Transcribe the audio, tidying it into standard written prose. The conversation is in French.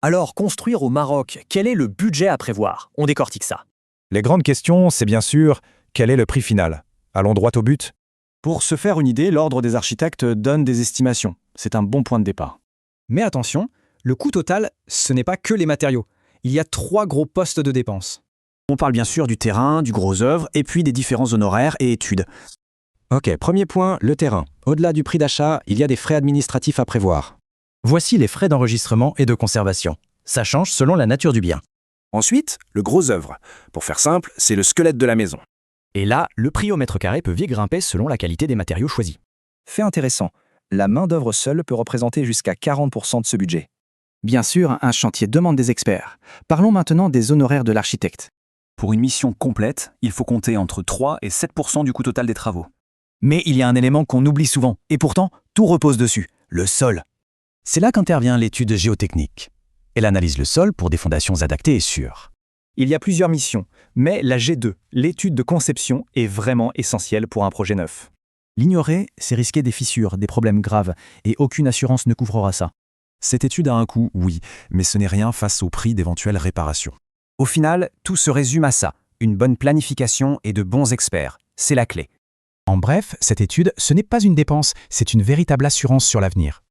Alors, construire au Maroc, quel est le budget à prévoir? On décortique ça. Les grandes questions, c'est bien sûr, quel est le prix final? Allons droit au but. Pour se faire une idée, l'Ordre des architectes donne des estimations. C'est un bon point de départ. Mais attention, le coût total, ce n'est pas que les matériaux. Il y a 3 gros postes de dépenses. On parle bien sûr du terrain, du gros œuvre, et puis des différents honoraires et études. Ok, premier point, le terrain. Au-delà du prix d'achat, il y a des frais administratifs à prévoir. Voici les frais d'enregistrement et de conservation. Ça change selon la nature du bien. Ensuite, le gros œuvre. Pour faire simple, c'est le squelette de la maison. Et là, le prix au mètre carré peut vite grimper selon la qualité des matériaux choisis. Fait intéressant, la main-d'œuvre seule peut représenter jusqu'à 40% de ce budget. Bien sûr, un chantier demande des experts. Parlons maintenant des honoraires de l'architecte. Pour une mission complète, il faut compter entre 3 et 7% du coût total des travaux. Mais il y a un élément qu'on oublie souvent, et pourtant, tout repose dessus, le sol. C'est là qu'intervient l'étude géotechnique. Elle analyse le sol pour des fondations adaptées et sûres. Il y a plusieurs missions, mais la G2, l'étude de conception, est vraiment essentielle pour un projet neuf. L'ignorer, c'est risquer des fissures, des problèmes graves, et aucune assurance ne couvrira ça. Cette étude a un coût, oui, mais ce n'est rien face au prix d'éventuelles réparations. Au final, tout se résume à ça. Une bonne planification et de bons experts. C'est la clé. En bref, cette étude, ce n'est pas une dépense, c'est une véritable assurance sur l'avenir.